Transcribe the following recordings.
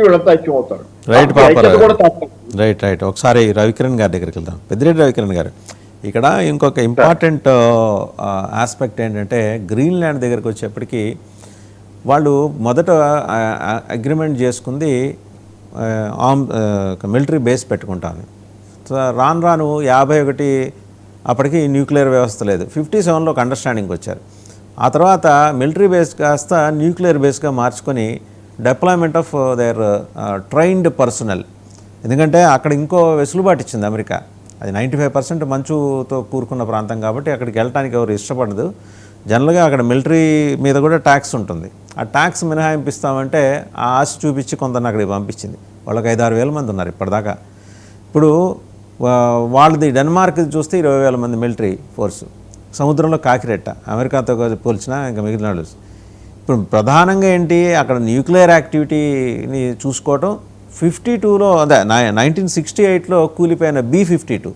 వీళ్ళంతా ఐక్యమవుతారు. రైట్ పాప, రైట్. ఒకసారి రవికిరణ్ గారి దగ్గరికి వెళ్దాం. పెద్దిరెడ్డి రవికిరణ్ గారు, ఇక్కడ ఇంకొక ఇంపార్టెంట్ ఆస్పెక్ట్ ఏంటంటే గ్రీన్లాండ్ దగ్గరికి వచ్చేప్పటికి వాళ్ళు మొదట అగ్రిమెంట్ చేసుకుంది మిలిటరీ బేస్ పెట్టుకుంటాను. రాను రాను 51 అప్పటికి న్యూక్లియర్ వ్యవస్థ లేదు. 57లో ఒక అండర్స్టాండింగ్కి వచ్చారు. ఆ తర్వాత మిలిటరీ బేస్ కాస్త న్యూక్లియర్ బేస్గా మార్చుకొని deployment of their trained personal, ఎందుకంటే అక్కడ ఇంకో వెసులుబాటు ఇచ్చింది అమెరికా. అది 95% మంచుతో కూరుకున్న ప్రాంతం కాబట్టి అక్కడికి వెళ్ళడానికి ఎవరు ఇష్టపడదు. జనరల్గా అక్కడ మిలిటరీ మీద కూడా ట్యాక్స్ ఉంటుంది. ఆ ట్యాక్స్ మినహాయింపిస్తామంటే ఆ ఆశ చూపించి కొందరిని అక్కడికి పంపించింది. వాళ్ళకి 5-6 వేల మంది ఉన్నారు ఇప్పటిదాకా. ఇప్పుడు వాళ్ళది డెన్మార్క్ చూస్తే 20,000 మంది మిలిటరీ ఫోర్సు, సముద్రంలో కాకిరెట్ట, అమెరికాతో పోల్చినా ఇంకా మిగిలిన వాళ్ళు. ఇప్పుడు ప్రధానంగా ఏంటి, అక్కడ న్యూక్లియర్ యాక్టివిటీని చూసుకోవటం. 52లో అదే 1968లో కూలిపోయిన B-52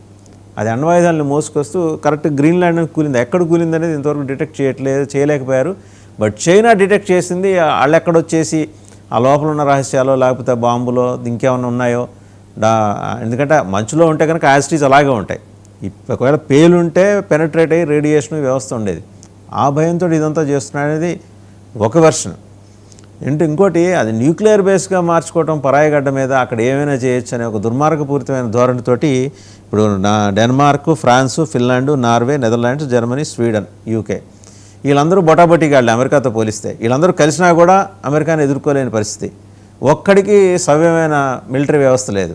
అది అణ్వాయుధాలను మోసుకొస్తూ కరెక్ట్ గ్రీన్లాండ్ కూలింది. ఎక్కడ కూలింది అనేది ఇంతవరకు డిటెక్ట్ చేయలేకపోయారు. బట్ చైనా డిటెక్ట్ చేసింది. వాళ్ళు ఎక్కడొచ్చేసి ఆ లోపల ఉన్న రహస్యాలు లేకపోతే బాంబులో ఇంకేమైనా ఉన్నాయో, ఎందుకంటే మంచులో ఉంటే కనుక యాసిటీస్ అలాగే ఉంటాయి. ఒకవేళ పేలుంటే పెనట్రేట్ అయ్యి రేడియేషన్ వ్యవస్థ ఉండేది. ఆ భయంతో ఇదంతా చేస్తున్నాడనేది ఒక వెర్షన్. ఇంకోటి అది న్యూక్లియర్ బేస్గా మార్చుకోవటం, పరాయిగడ్డ మీద అక్కడ ఏమైనా చేయొచ్చు అనే ఒక దుర్మార్గపూరితమైన ధోరణితోటి ఇప్పుడు Denmark, France, Finland, Norway, Netherlands, Germany, Sweden, UK వీళ్ళందరూ బొటాబొటీగాళ్ళు అమెరికాతో పోలిస్తే. వీళ్ళందరూ కలిసినా కూడా అమెరికాని ఎదుర్కోలేని పరిస్థితి. ఒక్కడికి సవ్యమైన మిలిటరీ వ్యవస్థ లేదు.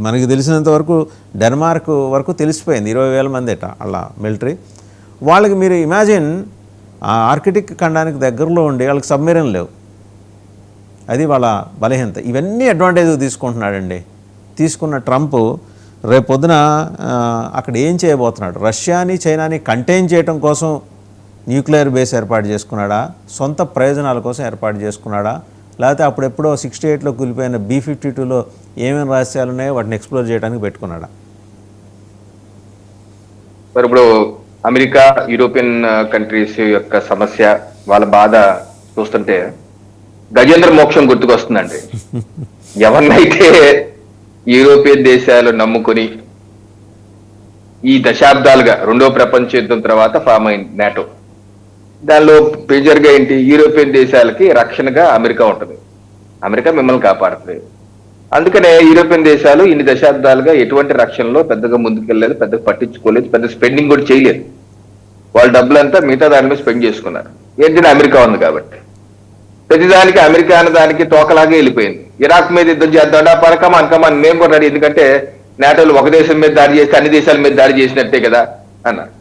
మనకి తెలిసినంత వరకు డెన్మార్క్ వరకు తెలిసిపోయింది 20,000 మంది అలా మిలిటరీ. వాళ్ళకి మీరు ఇమాజిన్ ఆర్కిటిక్ ఖండానికి దగ్గరలో ఉండి వాళ్ళకి సబ్మెరీన్ లేవు. అది వాళ్ళ బలహీనత. ఇవన్నీ అడ్వాంటేజ్ తీసుకుంటున్నాడండి. తీసుకున్న ట్రంప్ రేపు పొద్దున అక్కడ ఏం చేయబోతున్నాడు? రష్యాని, చైనాని కంటైన్ చేయడం కోసం న్యూక్లియర్ బేస్ ఏర్పాటు చేసుకున్నాడా, సొంత ప్రయోజనాల కోసం ఏర్పాటు చేసుకున్నాడా, లేకపోతే అప్పుడెప్పుడో 68లో కూలిపోయిన B-52లో ఏమేమి రహస్యాలు ఉన్నాయో వాటిని ఎక్స్ప్లోర్ చేయడానికి పెట్టుకున్నాడా? మరి ఇప్పుడు అమెరికా, యూరోపియన్ కంట్రీస్ యొక్క సమస్య, వాళ్ళ బాధ చూస్తుంటే గజేంద్ర మోక్షం గుర్తుకొస్తుందండి. ఎవరినైతే యూరోపియన్ దేశాలు నమ్ముకుని ఈ దశాబ్దాలుగా రెండో ప్రపంచ యుద్ధం తర్వాత ఫామ్ అయింది నాటో. దానిలో మేజర్గా ఏంటి, యూరోపియన్ దేశాలకి రక్షణగా అమెరికా ఉంటుంది. అమెరికా మిమ్మల్ని కాపాడుతుంది. అందుకనే యూరోపియన్ దేశాలు ఇన్ని దశాబ్దాలుగా ఎటువంటి రక్షణలో పెద్దగా ముందుకెళ్ళలేదు, పెద్దగా పట్టించుకోలేదు, పెద్ద స్పెండింగ్ కూడా చేయలేదు. వాళ్ళ డబ్బులంతా మిగతా దాని మీద స్పెండ్ చేసుకున్నారు. ఏంటంటే అమెరికా ఉంది కాబట్టి. ప్రతిదానికి అమెరికా అన్న దానికి తోకలాగే వెళ్ళిపోయింది. ఇరాక్ మీద యుద్ధం చేద్దాం, కమాన్ మేము కూడా రెడీ, ఎందుకంటే నాటోలు ఒక దేశం మీద దాడి చేస్తే అన్ని దేశాల మీద దాడి చేసినట్టే కదా అన్నారు.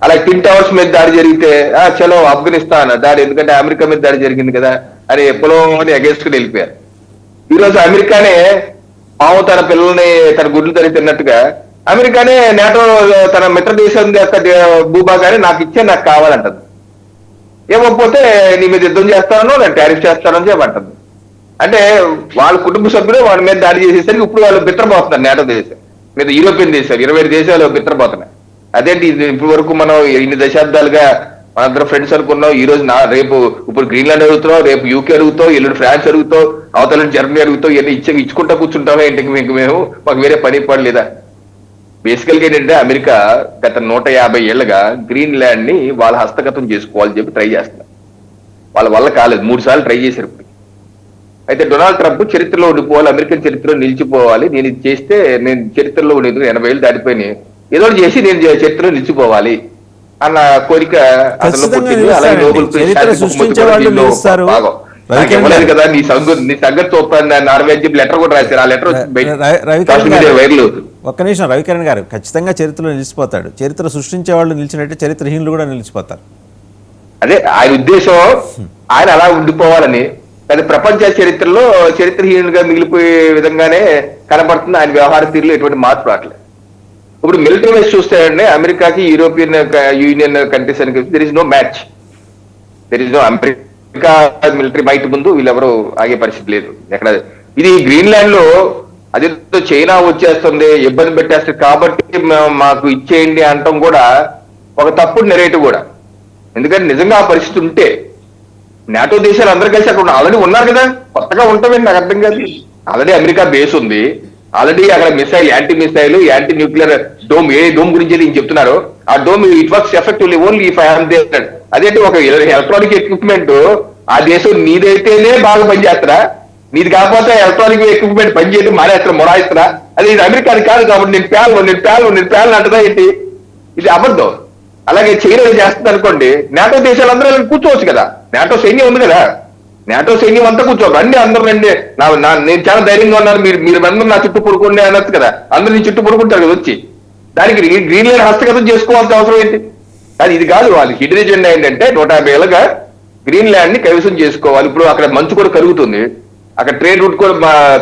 అలా ట్విన్ టవర్స్ మీద దాడి జరిగితే చలో ఆఫ్ఘనిస్తాన్ దాడి, ఎందుకంటే అమెరికా మీద దాడి జరిగింది కదా అని ఎప్పుడో అగేన్స్ట్ గా వెళ్ళిపోయారు. ఈరోజు అమెరికానే పాము తన పిల్లల్ని తన గుడ్లు తరి తిన్నట్టుగా అమెరికానే నాటో తన మిత్ర దేశం యొక్క భూభాగాన్ని నాకు ఇచ్చే, నాకు కావాలంటది. ఏమకపోతే నీ మీద యుద్ధం చేస్తానో నేను టారిఫ్ చేస్తానని చెప్పంటుంది. అంటే వాళ్ళ కుటుంబ సభ్యులు వాళ్ళ మీద దాడి చేసేసరికి ఇప్పుడు వాళ్ళు బిత్రపోతున్నారు. నాటో దేశం మీద యూరోపియన్ దేశాలు 20 దేశాలు బిత్రపోతున్నాయి. అదేంటి ఇప్పటి వరకు మనం ఇన్ని దశాబ్దాలుగా మనందరం ఫ్రెండ్స్ అనుకున్నాం. ఈ రోజు రేపు ఇప్పుడు గ్రీన్లాండ్ అడుగుతున్నాం, రేపు యూకే అడుగుతాం, ఎల్లుండి ఫ్రాన్స్ అడుగుతాం, అవతల జర్మనీ అడుగుతాం, ఇవన్నీ ఇచ్చుకుంటా కూర్చుంటామే. ఇంటికి మేము మాకు వేరే పని పడలేదా? బేసికల్గా ఏంటంటే అమెరికా గత 150 ఏళ్లుగా గ్రీన్లాండ్ ని వాళ్ళ హస్తగతం చేసుకోవాలని చెప్పి ట్రై చేస్తున్నారు. వాళ్ళ వల్ల కాలేదు, 3 సార్లు ట్రై చేశారు. అయితే డొనాల్డ్ ట్రంప్ చరిత్రలో ఉండిపోవాలి, అమెరికన్ చరిత్రలో నిలిచిపోవాలి, నేను ఇది చేస్తే నేను చరిత్రలో ఉండేది 80 ఏళ్ళు దాటిపోయినాయి, ఏదో చేసి నేను చరిత్రలో నిలిచిపోవాలి అన్న కోరిక అతను పుట్టింది. అలాగే నోబెల్ ప్రైజ్ కదా నీ సంగతి చూస్తాను నార్వే చెప్పి లెటర్ కూడా రాశారు. ఆ లెటర్ వైర్లు. ఒక్క నిమిషం రవికిరణ్ గారు, ఖచ్చితంగా చరిత్రలో నిలిచిపోతాడు. చరిత్ర సృష్టించే వాళ్ళు నిలిచినట్టే చరిత్రహీనులు కూడా నిలిచిపోతారు. అదే ఆయన ఉద్దేశం, ఆయన అలా ఉండిపోవాలని. అది ప్రపంచ చరిత్రలో చరిత్రహీనులుగా మిగిలిపోయే విధంగానే కనబడుతుంది. ఆయన వ్యవహార తీరులో ఎటువంటి మార్పు రావట్లేదు. ఇప్పుడు మిలిటరీ వైజ్ చూస్తాయండి అమెరికాకి యూరోపియన్ యూనియన్ కంట్రీస్ అని there is no match. There is no America military బయట ముందు వీళ్ళెవరూ ఆగే పరిస్థితి లేదు ఎక్కడ. ఇది గ్రీన్లాండ్ లో అదేదో చైనా వచ్చేస్తుంది, ఇబ్బంది పెట్టేస్తుంది కాబట్టి మాకు ఇచ్చేయండి అంటాం కూడా ఒక తప్పుడు నెరేటివ్ కూడా. ఎందుకంటే నిజంగా ఆ పరిస్థితి ఉంటే నాటో దేశాలు అందరూ కలిసి అక్కడ ఆల్రెడీ ఉన్నారు కదా, కొత్తగా ఉంటామేంటి నాకు అర్థం కాదు. ఆల్రెడీ అమెరికా బేస్ ఉంది, ఆల్రెడీ అక్కడ missile, anti missile, anti nuclear dome, ఏ డోమ్ గురించి అయితే చెప్తున్నారు ఆ dome it works effectively only if I have there. అదేంటి ఒక ఎలక్ట్రానిక్ ఎక్విప్మెంట్ ఆ దేశం నీదైతేనే బాగా పనిచేస్తారా, నీది కాకపోతే ఎలక్ట్రానిక్ ఎక్విప్మెంట్ పనిచేయడం మానేస్తారా, మొరాయిస్తారా? అది ఇది అమెరికాది కాదు కాబట్టి నేను పేలను అంటదా ఏంటి? ఇది అబద్ధం. అలాగే చైనా చేస్తుంది అనుకోండి, నాటో దేశాలందరూ కూర్చోవచ్చు కదా, నాటో సైన్యం ఉంది కదా, నాటో సైన్యం అంతా కూర్చోవాలి, రండి అందరూ రండి, నేను చాలా ధైర్యంగా ఉన్నాను, మీరు అందరూ నా చుట్టూ పడుకోండి అనొచ్చు కదా, అందరూ నీ చుట్టూ పడుకుంటారు కదా వచ్చి. దానికి గ్రీన్లాండ్ హస్తగతం చేసుకోవాల్సిన అవసరం ఏంటి? అది ఇది కాదు, వాళ్ళ హిడెన్ ఎజెండా ఏంటంటే 150 ఏళ్ళగా గ్రీన్లాండ్ ని కైవసం చేసుకోవాలి. ఇప్పుడు అక్కడ మంచు కూడా కరుగుతుంది, అక్కడ ట్రేడ్ రూట్ కూడా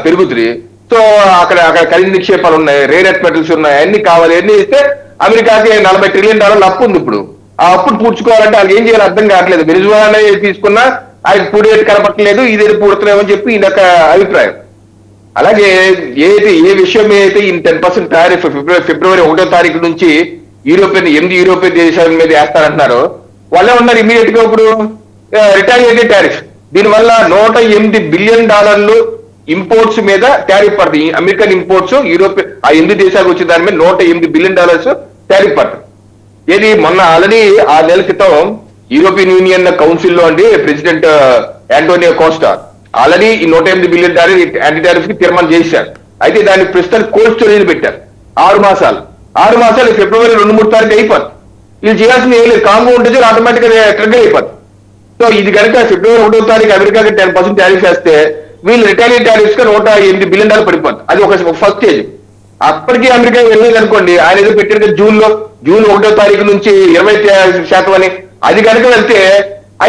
పెరుగుతుంది, సో అక్కడ ఖనిజ నిక్షేపాలు ఉన్నాయి, రేర్ ఎర్త్ మెటల్స్ ఉన్నాయి, అన్ని కావాలి, అన్ని ఇస్తే అమెరికాకి $40 ట్రిలియన్ అప్పు ఉంది. ఇప్పుడు ఆ అప్పును పూడ్చుకోవాలంటే వాళ్ళకి ఏం చేయాలి అర్థం కావట్లేదు. వెనిజులానే తీసుకున్నా ఆయన పూడేది కనపట్టలేదు, ఇదేది పూడుతున్నామని చెప్పి ఈయన అభిప్రాయం. అలాగే ఏ విషయం అయితే ఈ 10% టారిఫ్ ఫిబ్రవరి 1వ తారీఖు నుంచి 8 యూరోపియన్ దేశాల మీద వేస్తారంటున్నారు, వాళ్ళే ఉన్నారు ఇమీడియట్ గా ఇప్పుడు రిటాలియేటరీ టారిఫ్. దీనివల్ల $108 బిలియన్ ఇంపోర్ట్స్ మీద టారిఫ్ పడుతుంది. అమెరికన్ ఇంపోర్ట్స్ ఆ 8 దేశాలకు వచ్చిన దాని మీద $108 బిలియన్ టారిఫ్ పడుతుంది. ఏది మొన్న ఆల్రెడీ 6 నెలల క్రితం యూరోపియన్ యూనియన్ కౌన్సిల్ లో అండి ప్రెసిడెంట్ యాంటోనియో కోస్టా ఆల్రెడీ ఈ $108 బిలియన్ యాంటీ టారిఫ్ కి తీర్మానం చేశారు. అయితే దాన్ని ప్రస్తుతం కోల్డ్ స్టోరేజ్ పెట్టారు 6 మాసాలు ఫిబ్రవరి 2-3 తారీఖు అయిపోతుంది. వీళ్ళు చేయాల్సింది ఏం లేదు, కాంగో ఉంటుంది ఆటోమేటిక్ గా ట్రిగ్గర్ అయిపోతుంది. సో ఇది కనుక ఫిబ్రవరి 1వ తారీఖు అమెరికాకి 10% టారిఫ్ వేస్తే వీళ్ళు రిటాలియేట్ టారిఫ్స్ గా $108 బిలియన్ పడిపోతుంది. అది ఒక ఫస్ట్ స్టేజ్. అప్పటికి అమెరికా వెళ్ళలేదు అనుకోండి, ఆయన ఏదో పెట్టిన జూన్ 1వ తారీఖు నుంచి 20% అని, అది కనుక వెళ్తే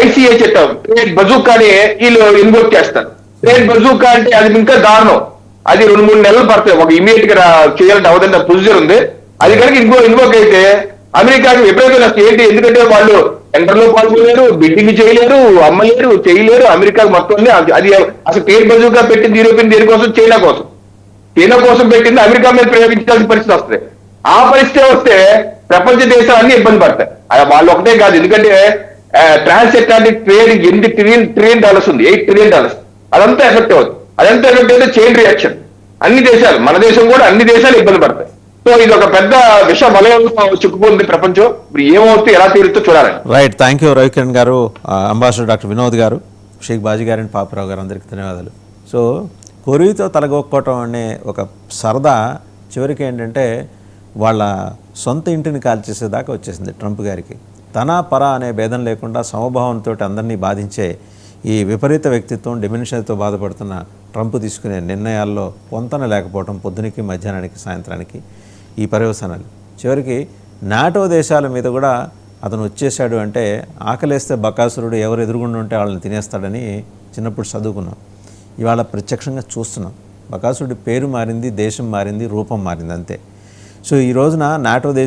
ICA చట్టం ట్రేడ్ బజూకాని వీళ్ళు ఇన్వోక్ చేస్తారు. ట్రేడ్ బజూకా అంటే అది ఇంకా దారుణం, అది 2-3 నెలలు పడతాయి, ఒక ఇమీడియట్ గా చేయాలంటే అవదంటే ప్రొసీజర్ ఉంది. అది కనుక ఇన్వోక్ అయితే అమెరికాకి విపరీతంగా ఏంటి, ఎందుకంటే వాళ్ళు టెండర్లో పాల్గొలేరు, బిడ్డింగ్ చేయలేరు, అమ్మలేరు, చేయలేరు. అమెరికా మొత్తం అది అసలు ట్రేడ్ బజూకా పెట్టింది యూరోపియన్ దేనికోసం, చైనా కోసం పెట్టింది అమెరికా మీద ప్రయోగించాల్సిన పరిస్థితి వస్తుంది. ఆ పరిస్థితి వస్తే ప్రపంచ దేశాలు అన్ని ఇబ్బంది పడతాయి. వాళ్ళు ఒకటే కాదు, ఎందుకంటే ట్రాన్స్ అట్లాంటిక్ ట్రేడ్ $8 ట్రిలియన్ ఉంది, $8 ట్రిలియన్, అదంతా ఎఫెక్ట్ అవుతుంది. అదంతా ఎఫెక్ట్ అయితే చైన్ రియాక్షన్, అన్ని దేశాలు, మన దేశం కూడా అన్ని దేశాలు ఇబ్బంది పడతాయి. సో ఇది ఒక పెద్ద విష వలయంలో చిక్కుకుంది ప్రపంచం. ఇప్పుడు ఏమవుతుంది, ఎలా తీరుతో చూడాలని. రైట్, థ్యాంక్ యూ రవికిరణ్ గారు, అంబాసిడర్ డాక్టర్ వినోద్ గారు, షేక్ బాజీ గారు అండ్ పాపరావు గారు, అందరికీ ధన్యవాదాలు. సో కొరివితో తలగొక్కోవటం అనే ఒక సరదా చివరికి ఏంటంటే వాళ్ళ సొంత ఇంటిని కాల్చేసేదాకా వచ్చేసింది ట్రంప్ గారికి. తన పర అనే భేదం లేకుండా సమభావంతో అందరినీ బాధించే ఈ విపరీత వ్యక్తిత్వం, డిమెన్షన్తో బాధపడుతున్న ట్రంప్ తీసుకునే నిర్ణయాల్లో పొంతన లేకపోవడం, పొద్దునికి మధ్యాహ్నానికి సాయంత్రానికి ఈ పర్యవసానాలు. చివరికి నాటో దేశాల మీద కూడా అతను వచ్చేసాడు అంటే, ఆకలేస్తే బకాసురుడు ఎవరు ఎదురుగుండా ఉంటే వాళ్ళని తినేస్తాడని చిన్నప్పుడు చదువుకున్నాం. ఇవాళ ప్రత్యక్షంగా చూస్తున్నాం. బకాసురుడి పేరు మారింది, దేశం మారింది, రూపం మారింది అంతే. సో ఈ రోజున నాటో